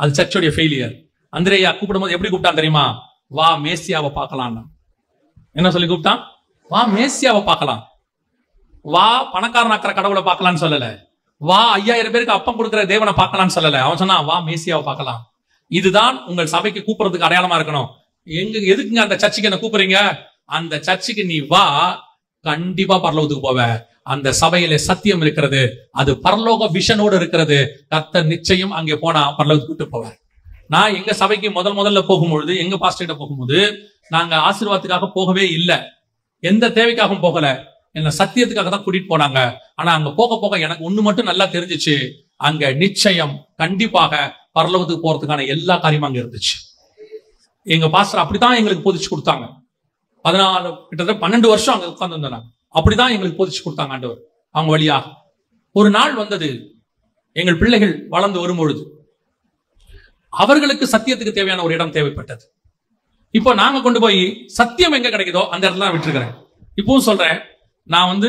அது சர்ச்சோடைய ஃபெயிலியர். அந்திரேயா கூப்பிடும்போது எப்படி கூப்பிட்டான் தெரியுமா? வா மேசியாவை பார்க்கலாம். என்ன சொல்லி கூப்பிட்டான்? வா மேசியாவை பார்க்கலாம். வா பணக்காரனாக்குற கடவுளை பார்க்கலான்னு சொல்லல, வா 5000 பேருக்கு அப்பம் கொடுக்கிற தேவனை பார்க்கலான்னு சொல்லல. அவன் சொன்னா வா மேசியாவை பார்க்கலாம். இதுதான் உங்கள் சபைக்கு கூப்பிடுறதுக்கு அடையாளமா இருக்கணும். எதுக்குங்க அந்த சர்ச்சுக்கு என்ன கூப்பிடுறீங்க? அந்த சர்ச்சுக்கு நீ வா, கண்டிப்பா பரலோகத்துக்கு போவ. அந்த சபையிலே சத்தியம் இருக்கிறது, அது பரலோக விஷனோடு இருக்கிறது. கர்த்தர் நிச்சயம் அங்கே போனா பரலோகத்துக்கு கூட்டு போவார். நான் எங்க சபைக்கு முதல்ல போகும்பொழுது, எங்க பாஸ்டர் கிட்ட போகும்போது, நாங்க ஆசீர்வாதத்துக்காக போகவே இல்லை, எந்த தேவைக்காகவும் போகல, என்ன சத்தியத்துக்காக தான் கூட்டிட்டு போனாங்க. ஆனா அங்க போக போக எனக்கு ஒண்ணு மட்டும் நல்லா தெரிஞ்சிச்சு, அங்க நிச்சயம் கண்டிப்பாக பரலோகத்துக்கு போறதுக்கான எல்லா காரியமும் அங்க இருந்துச்சு. எங்க பாஸ்டர் அப்படித்தான் எங்களுக்கு போதிச்சு கொடுத்தாங்க. 14 கிட்டத்தட்ட 12 வருஷம் அங்க உட்கார்ந்து இருந்தாங்க. அப்படிதான் எங்களுக்கு போதிச்சு கொடுத்தாங்க ஆண்டவர். அவங்க வழியாக ஒரு நாள் வந்தது, எங்கள் பிள்ளைகள் வளர்ந்து வரும்பொழுது அவர்களுக்கு சத்தியத்துக்கு தேவையான ஒரு இடம் தேவைப்பட்டது. இப்போ நாங்க கொண்டு போய் சத்தியம் எங்க கிடைக்குதோ அந்த இடத்துல தான் விட்டுருக்கிறேன். இப்பவும் சொல்றேன், நான்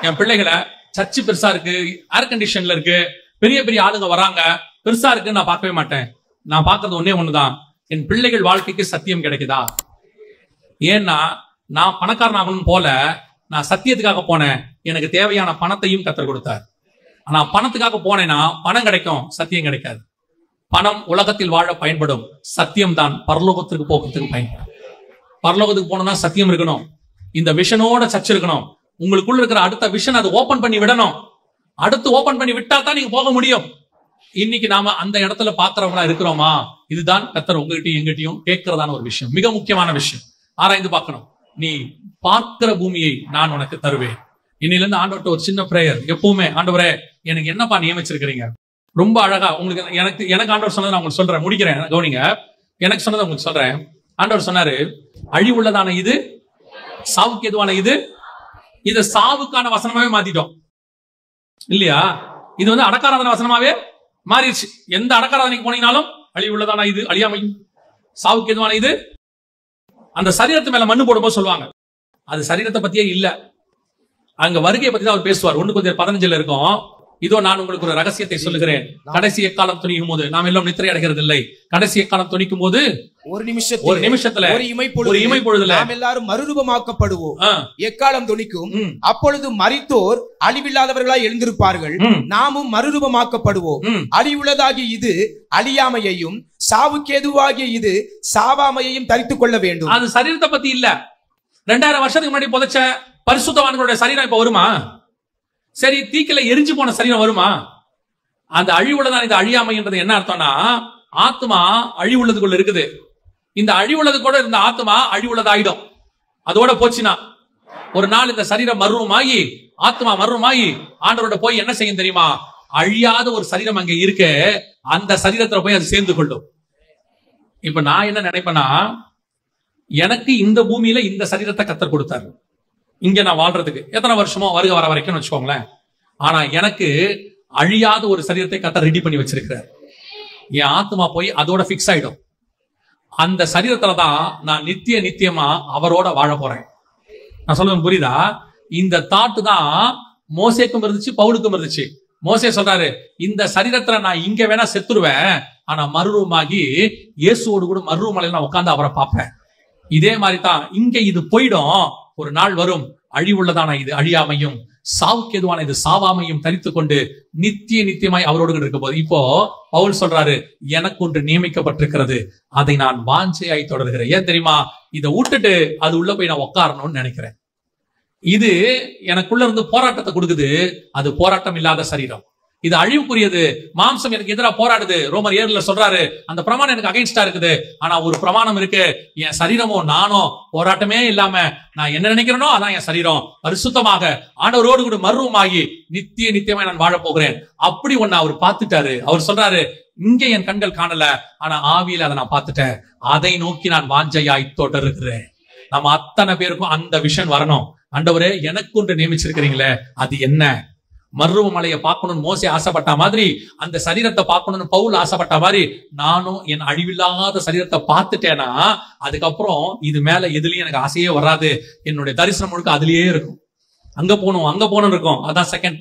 என் பிள்ளைகளை சர்ச்சு பெருசா இருக்கு, ஏர் கண்டிஷன்ல இருக்கு, பெரிய பெரிய ஆளுங்க வராங்க, பெருசா இருக்குன்னு நான் பார்க்கவே மாட்டேன். நான் பார்க்கறது ஒன்னே ஒண்ணுதான், என் பிள்ளைகள் வாழ்க்கைக்கு சத்தியம் கிடைக்குதா. ஏன்னா நான் பணக்காரன் ஆகணும் போல நான் சத்தியத்துக்காக போனேன், எனக்கு தேவையான பணத்தையும் கர்த்தர் கொடுத்தார். ஆனா பணத்துக்காக போனேன்னா பணம் கிடைக்கும், சத்தியம் கிடைக்காது. பணம் உலகத்தில் வாழ பயன்படும், சத்தியம் தான் பரலோகத்திற்கு போகிறதுக்கு பயன்படும். பரலோகத்துக்கு போனோம்னா சத்தியம் இருக்கணும், இந்த விஷனோட சர்ச் இருக்கணும். உங்களுக்குள்ள இருக்கிற அடுத்த விஷன் அது ஓபன் பண்ணி விடணும். அடுத்து ஓபன் பண்ணி விட்டா தான் நீங்க போக முடியும். இன்னைக்கு நாம அந்த இடத்துல பாக்குறவங்களா இருக்கிறோமா? இதுதான் கர்த்தர் உங்ககிட்டயும் எங்கிட்டையும் கேட்கிறதான ஒரு விஷயம், மிக முக்கியமான விஷயம். ஆராய்ந்து பார்க்கணும். நீ பார்க்கிற பூமியை நான் உனக்கு தருவேன். இன்னில இருந்து ஆண்டவர்கிட்ட ஒரு சின்ன பிரேயர் எப்பவுமே, ஆண்டவரே எனக்கு என்னப்பா நியமிச்சிருக்கிறீங்க? ரொம்ப அழகா உங்களுக்கு எனக்கு ஆண்டவர் சொன்னதை நான் உங்களுக்கு சொல்றேன், முடிக்கிறேன், கவனிங்க. எனக்கு சொன்னதை உங்களுக்கு சொல்றேன். ஆண்டவர் சொன்னாரு, அழிவுள்ளதான இது, சாவுக்கு எதுவான இது, இத சாவுக்கான வசனமாவே மாத்திட்டோம் இல்லையா? இது அடக்காராதன வசனமாவே மாறிடுச்சு. எந்த அடக்காராதனைக்கு போனீங்கனாலும் அழிவுள்ளதான இது, அழியாமையும் சாவுக்கு எதுவான இது. அந்த சரீரத்து மேல மண்ணு போடும்போது சொல்லுவாங்க, அது சரீரத்தை பத்தியே இல்ல, அங்க வருகையை பத்தி தான் அவர் பேசுவார். 1 Corinthians 15 இருக்கும். இதோ நான் உங்களுக்கு ஒரு ரகசியத்தை சொல்லுகிறேன், கடைசி எக்காலம் துணிக்கும் போது நாம் எல்லாம் நித்திரை அடைகிறது இல்லை. கடைசி எக்காலம் துணிக்கும் போது ஒரு நிமிஷத்துல ஒரு இமை பொழுதுல நாம் எல்லாரும் மறுரூபமாக்கப்படுவோம். எக்காலம் துணிக்கும், அப்பொழுது மரித்தோர் அழிவில்லாதவர்களாய் எழுந்திருப்பார்கள், நாமும் மறுரூபமாக்கப்படுவோம். அழிவுள்ளதாகிய இது அழியாமையையும், சாவுக்கேதுவாகிய இது சாவாமையையும் தரித்துக் கொள்ள வேண்டும். அது சரீரத்தை பத்தி இல்ல. 2000 வருஷத்துக்கு முன்னாடி புதைச்ச பரிசுத்தவான்களுடைய சரீரம் இப்ப வருமா? சரி, தீக்கில எரிஞ்சு போன சரீரம் வருமா? அந்த அழிவுள்ளதான் இது அழியாமைன்றது என்ன அர்த்தம்னா, ஆத்மா அழிவுள்ளதுக்குள்ள இருக்குது. இந்த அழிவுள்ளது கூட இருந்த ஆத்மா அழிவுள்ளதாயிடும். அதோட போச்சுன்னா ஒரு நாள் இந்த சரீரம் மர்வமாகி, ஆத்மா மர்வமாகி ஆண்டவரோட போய் என்ன செய்யும் தெரியுமா? அழியாத ஒரு சரீரம் அங்க இருக்கு, அந்த சரீரத்துல போய் அது சேர்ந்து கொள்ளும். இப்ப நான் என்ன நினைப்பேன்னா, எனக்கு இந்த பூமியில இந்த சரீரத்தை கர்த்தர் கொடுத்தாரு, இங்க நான் வாழ்றதுக்கு எத்தனை வருஷமோ வருக வர வரைக்கும் வச்சுக்கோங்களேன். ஆனா எனக்கு அழியாத ஒரு சரீரத்தை கர்த்தர் ரெடி பண்ணி வச்சிருக்கிறார். என் ஆத்மா போய் அதோட பிக்ஸ் ஆயிடும். அந்த சரீரத்துலதான் நான் நித்தியமா அவரோட வாழ போறேன். நான் சொல்றது புரியுதா? இந்த தாட்டு தான் மோசேக்கும் இருந்துச்சு, பவுலுக்கும் இருந்துச்சு. மோசே சொல்றாரு, இந்த சரீரத்துல நான் இங்க வேணா செத்துருவேன், ஆனா மறுரூபமாகி இயேசுவோடு கூட மறுரூபமலையில நான் உட்கார்ந்து அவரை பார்ப்பேன். இதே மாதிரி தான் இங்க இது போயிடும், ஒரு நாள் வரும், அழிவுள்ளதான இது அழியாமையும், சாவுக்கு எதுவான இது சாவாமையும் தரித்து கொண்டு நித்தியமாய் அவரோடு இருக்க போது. இப்போ பவுல் சொல்றாரு, எனக்கு ஒன்று நியமிக்கப்பட்டிருக்கிறது, அதை நான் வாஞ்சையாய் தொடர்கிறேன். ஏன் தெரியுமா? இதை விட்டுட்டு அது உள்ள போய் நான் உட்காரணும்னு நினைக்கிறேன். இது எனக்குள்ள இருந்து போராட்டத்தை கொடுக்குது. அது போராட்டம் இல்லாத சரீரம், இது அழிவுக்குரியது. மாம்சம் எனக்கு எதிராக போராடுது. ரோமர் 7 சொல்றாரு, அந்த பிரமாணம் எனக்கு அகைன்ஸ்டா இருக்குது. ஆனா ஒரு பிரமாணம் இருக்கு, என் சரீரமோ நானோ போராட்டமே இல்லாம நான் என்ன நினைக்கிறேனோ அதான் என் சரீரம் பரிசுத்தமாக ஆண்டவரோடு கூட மர்வமாகி நித்தியமாய் நான் வாழ போகிறேன். அப்படி ஒன்னு அவர் பார்த்துட்டாரு. அவர் சொல்றாரு, இங்க என் கண்கள் காணல, ஆனா ஆவியில அதை நான் பார்த்துட்டேன், அதை நோக்கி நான் வாஞ்சையாய் தொடர்கிறேன். நம்ம அத்தனை பேருக்கும் அந்த விஷன் வரணும். ஆண்டவரே, எனக்கு ஒன்று நியமிச்சிருக்கிறீங்களே, அது என்ன? மர்ருவ மலையை பார்க்கணும்னு மோசே ஆசைப்பட்ட மாதிரி, அந்த சரீரத்தை பார்க்கணும்னு பவுல் ஆசைப்பட்ட மாதிரி, நானும் என் அழிவில்லாத சரீரத்தை பார்த்துட்டேன்னா அதுக்கப்புறம் இது மேல எதுலயும் எனக்கு ஆசையே வராது. என்னுடைய தரிசனம் முழுக்க அதுலயே இருக்கும். அங்க போகணும் இருக்கும். அதான் செகண்ட்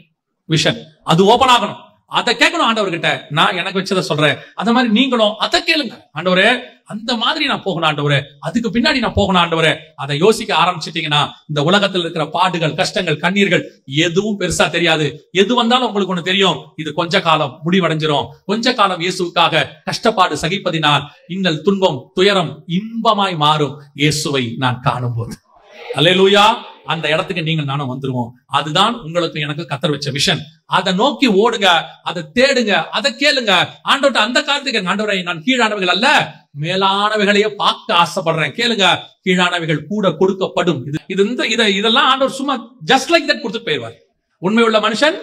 விஷன். அது ஓபன் ஆகணும். அதை கேட்கணும் ஆண்டவர்கிட்ட. நான் எனக்கு வச்சதை சொல்றேன், அந்த மாதிரி நீங்களும் அதை கேளுங்க. ஆண்டவரே, அந்த மாதிரி நான் போகணும் ஆண்டவரே, அதுக்கு பின்னாடி நான் போகணும் ஆண்டவரே. அதை யோசிக்க ஆரம்பிச்சிட்டீங்கன்னா இந்த உலகத்தில் இருக்கிற பாடுகள், கஷ்டங்கள், கண்ணீர்கள் எதுவும் பெருசா தெரியாது. எது வந்தாலும் உங்களுக்கு ஒண்ணு தெரியும், இது கொஞ்ச காலம் முடிவடைஞ்சிரும். கொஞ்ச காலம் இயேசுக்காக கஷ்டப்பாடு சகிப்பதினால் இன்னல், துன்பம், துயரம் இன்பமாய் மாறும் இயேசுவை நான் காணும் போது. அல்லேலூயா. அந்த இடத்துக்கு நீங்க நானும் வந்துருவோம். அதுதான் உங்களுக்கு எனக்கு கத்தர் வச்ச விஷன். அதை நோக்கி ஓடுங்க, அதை தேடுங்க, அதை கேளுங்க. ஆண்டவர்ட்ட அந்த காலத்துக்கு, ஆண்டவரை நான் கீழானவைகள் அல்ல மேலானவைகளையே பார்க்க ஆசைப்படுறேன். கேளுங்க, கீழானவைகள் கூட கொடுக்கப்படும். இதெல்லாம் ஆண்டவர் சும்மா ஜஸ்ட் லைக் தட் கொடுத்துட்டு போயிடுவார். உண்மையுள்ள மனுஷன்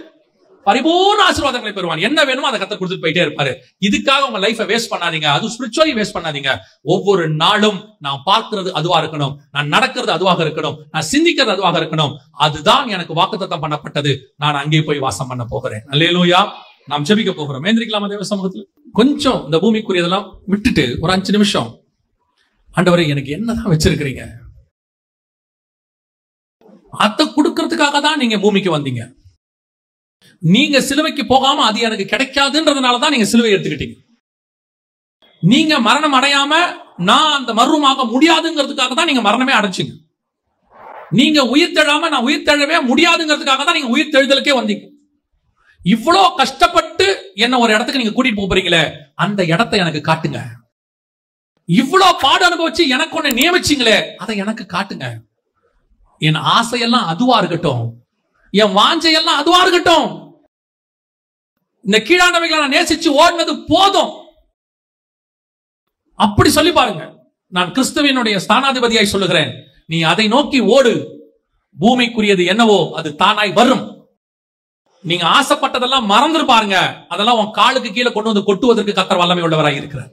பரிபூர்ண ஆசீர்வாதங்களை பெறுவான். என்ன வேணுமோ அதை கத்தர் கொடுத்துட்டு போயிட்டே இருப்பாரு. இதுக்காக உங்க லைஃபை வேஸ்ட் பண்ணாதீங்க. அது ஸ்பிரிச்சுவலி வேஸ்ட் பண்ணாதீங்க. ஒவ்வொரு நாளும் நான் பார்க்கிறது அதுவா இருக்கணும், நான் நடக்கிறது அதுவாக இருக்கணும், நான் சிந்திக்கிறது அதுவாக இருக்கணும். அதுதான் எனக்கு வாக்குத்தத்தம் பண்ணப்பட்டது. நான் அங்கே போய் வாசம் பண்ண போகிறேன். அல்லேலூயா. நாம் ஜெபிக்க போகிறோம். எந்திரிக்கலாமா தேவ சமூகத்தில்? கொஞ்சம் இந்த பூமிக்குரியதெல்லாம் விட்டுட்டு ஒரு 5 நிமிஷம், ஆண்டவரே எனக்கு என்னதான் வச்சிருக்கிறீங்க, அதை கொடுக்கறதுக்காக தான் நீங்க பூமிக்கு வந்தீங்க. நீங்க சிலுவைக்கு போகாம அது எனக்கு கிடைக்காதுன்றதுனாலதான் நீங்க சிலுவை எடுத்துக்கிட்டீங்க. நீங்க மரணம் அடையாம நான் அந்த மர்மமாக முடியாதுங்கிறதுக்காக தான் நீங்க மரணமே அடைச்சிங்க. நீங்க உயிர் தெழாம நான் உயிர் தெழவே முடியாதுங்கிறதுக்காக தான் நீங்க உயிர் தெழுதலுக்கே வந்தீங்க. இவ்வளவு கஷ்டப்பட்டு என்ன ஒரு இடத்துக்கு நீங்க கூட்டிட்டு போறீங்களே, அந்த இடத்தை எனக்கு காட்டுங்க. இவ்வளவு பாடு அனுபவிச்சு எனக்கு ஒண்ணு நியமிச்சீங்களே, அதை எனக்கு காட்டுங்க. என் ஆசையெல்லாம் அதுவா இருக்கட்டும், என் வாஞ்சையெல்லாம் அதுவா இருக்கட்டும். இந்த கீழானவைகளை நான் நேசிச்சு ஓடினது போதும். அப்படி சொல்லி பாருங்க. நான் கிறிஸ்துவினுடைய ஸ்தானாதிபதியாய் சொல்லுகிறேன், நீ அதை நோக்கி ஓடு. பூமிக்குரியது என்னவோ அது தானாய் வரும். நீங்க ஆசைப்பட்டதெல்லாம் மறந்துரு பாருங்க. அதெல்லாம் உன் காலுக்கு கீழே கொண்டு வந்து கொட்டுவதற்கு கர்த்தர் வல்லமை உள்ளவராய் இருக்கிறார்.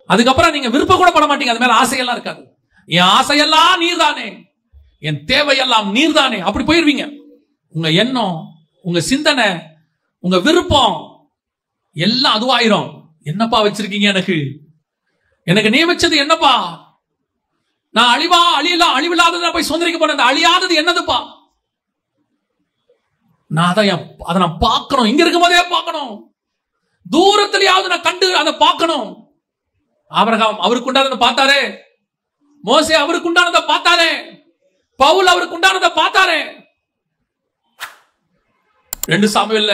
அதுக்கப்புறம் நீங்க விருப்பம் கூட பட மாட்டீங்க. அது மேல ஆசையெல்லாம் இருக்காது. என் ஆசையெல்லாம் நீர்தானே, என் தேவையெல்லாம் நீர்தானே, அப்படி போயிருவீங்க. உங்க எண்ணம், உங்க சிந்தனை, உங்க விருப்பம் எல்லாம் அதுவாயிரும். என்னப்பா வச்சிருக்கீங்க எனக்கு, எனக்கு நியமிச்சது என்னப்பா, நான் அழிவில்லாதது போய் சொந்தரிக்க போனேன், அழியாதது என்னதுப்பா, நான் அதை நான் பார்க்கணும். இங்க இருக்கும் போதே பார்க்கணும், தூரத்திலேயாவது நான் கண்டு அதை பார்க்கணும். ஆபிரகாம் அவருக்கு உண்டானதை பார்த்தாரே, மோசே அவருக்கு உண்டானதை பார்த்தாரே, பவுல் அவருக்கு உண்டானதை பார்த்தாரே. 2 சாமுவேல்ல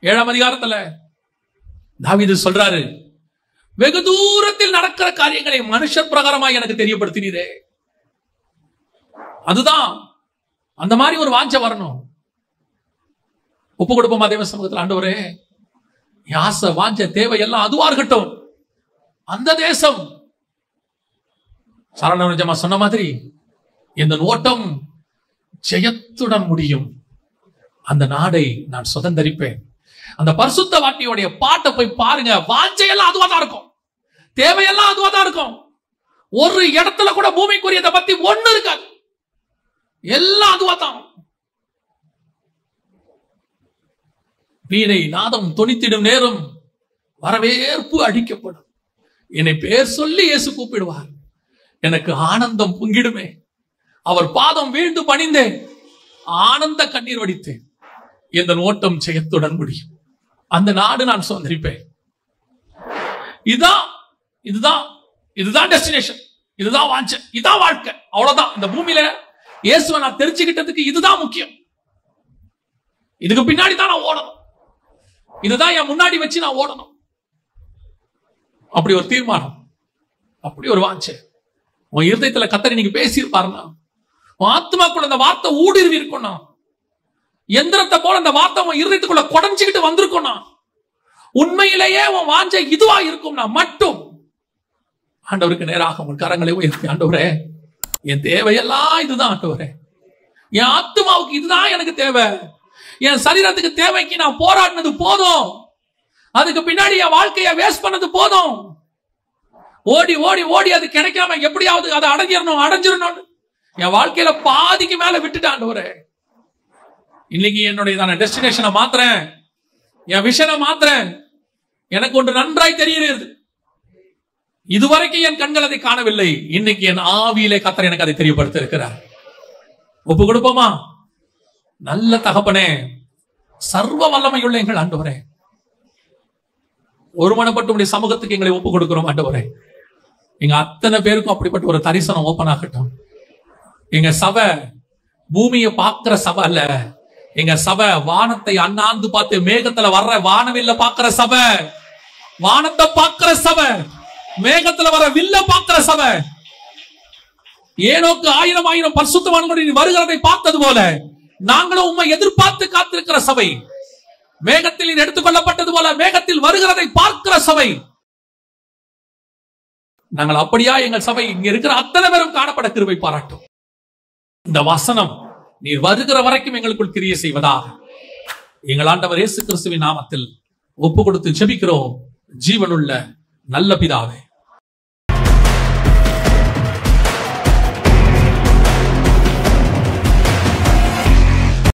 7ஆம் அதிகாரத்துல தாவீது சொல்றாரு, வெகு தூரத்தில் நடக்கிற காரியங்களை மனுஷர் பிரகாரமாக எனக்கு தெரியப்படுத்தினீரே. அதுதான் அந்த மாதிரி ஒரு வாஞ்சை வரணும். ஒப்பு கொடுப்போமா தேவ சமூகத்தில்? ஆண்டவரே, ஆசை வாஞ்சை தேவை எல்லாம் அதுவா இருக்கட்டும். அந்த தேசம் சரண சொன்ன மாதிரி இந்த ஓட்டம் ஜெயத்துடன் முடியும். அந்த நாடை நான் சுதந்தரிப்பேன். அந்த பரிசுத்த வாட்டியோடைய பாட்டை போய் பாருங்க. வாஞ்சையெல்லாம் அதுவா தான் இருக்கும், தேவையெல்லாம் அதுவா தான் இருக்கும். ஒரு இடத்துல கூட பூமிக்குரியதை பத்தி ஒண்ணு இருக்காது, எல்லாம் அதுவா தான். வீணை நாதம் தொனித்திடும் நேரம் வரவேற்பு அளிக்கப்படும். என்னை பேர் சொல்லி இயேசு கூப்பிடுவார். எனக்கு ஆனந்தம் பொங்கிடுமே. அவர் பாதம் வீழ்ந்து பணிந்தேன், ஆனந்த கண்ணீர் வடித்தேன். இந்த ஓட்டம் ஜெயத்துடன் முடியும். அந்த நாடு நான் சுதந்திரிப்பேன். இதுதான் டெஸ்டினேஷன், இதுதான் வாஞ்சை, இதுதான் வாழ்க்கை. அவ்வளவுதான். இந்த பூமியில இயேசுவை நான் தெரிஞ்சுக்கிட்டதுக்கு இதுதான் முக்கியம். இதுக்கு பின்னாடி தான் நான் ஓடணும். இதுதான் என் முன்னாடி வச்சு நான் ஓடணும். அப்படி ஒரு தீர்மானம், அப்படி ஒரு வாஞ்சை உன் இருதயத்துல கர்த்தர் நீங்க பேசியிருப்பாருன்னா, உன் ஆத்மாக்குள்ள அந்த வார்த்தை ஊடுருவி இருக்கும்னா, எந்திரத்தை போல அந்த வார்த்தை உன் இருதயத்துக்குள்ள குடஞ்சுக்கிட்டு வந்திருக்கும்னா, உண்மையிலேயே உன் வாஞ்சை இதுவா இருக்கும்னா மட்டும் ஆண்டவருக்கு நேராக உன் கரங்களை உயர்த்தி, ஆண்டவரே என் தேவையெல்லாம் இதுதான், ஆண்டவரே என் ஆத்மாவுக்கு இதுதான் எனக்கு தேவை, என் சரீரத்துக்கு தேவைக்கு நான் போராடினது போதும், அதுக்கு பின்னாடி என் வாழ்க்கையை வேஸ்ட் பண்ணது போதும், ஓடி ஓடி ஓடி அது கிடைக்காம எப்படியாவது அதை அடைஞ்சிடணும், என் வாழ்க்கையில பாதிக்கு மேல விட்டுட்டான். ஆண்டவரே இன்னைக்கு என்னுடைய டெஸ்டினேஷனை மாத்துறேன், என் விஷனை மாத்துறேன். எனக்கு ஒன்று நன்றாய் தெரிகிறது, இதுவரைக்கும் என் கண்கள் அதை காணவில்லை, இன்னைக்கு என் ஆவியிலே கர்த்தர் எனக்கு அதை தெரியப்படுத்த இருக்கிறார். ஒப்பு கொடுப்போமா? நல்ல தகப்பனே, சர்வ வல்லமையுள்ள எங்கள் ஆண்டவரே, ஒருமனப்பட்டு உடைய சமூகத்துக்கு எங்களை ஒப்பு கொடுக்கிறோம். ஆண்டவரே எங்க அத்தனை பேருக்கும் அப்படிப்பட்ட ஒரு தரிசனம் ஓபன் ஆகட்டும். எங்க சபை பூமியை பார்க்கிற சபை அல்ல, எங்க சபை வானத்தை அண்ணாந்து பார்த்து மேகத்துல வர்ற வானவில்ல பார்க்கிற சபை, வானத்தை பார்க்கிற சபை, மேகத்துல வர வில்ல பார்க்கிற சபை. ஏனோக்கு 1000 பரிசுத்தவான்கள் நீ வருகிறதை பார்த்தது போல நாங்களும் உம்மை எதிர்பார்த்து காத்திருக்கிற சபை. மேகத்தில் நீர் எடுத்துக்கொள்ளப்பட்டது போல மேகத்தில் வருகிறதை பார்க்கிற சபை. நாங்கள் அப்படியா எங்கள் சபை இங்க இருக்கிற அத்தனை பேரும் காணப்பட கிருபை பாராட்டும். இந்த வசனம் நீர் வருகிற வரைக்கும் எங்களுக்குள் கிரியை செய்வதாக எங்கள் ஆண்டவர் இயேசு கிறிஸ்துவின் நாமத்தில் ஒப்பு கொடுத்து ஜெபிக்கிறோம் ஜீவனுள்ள நல்ல பிதாவே.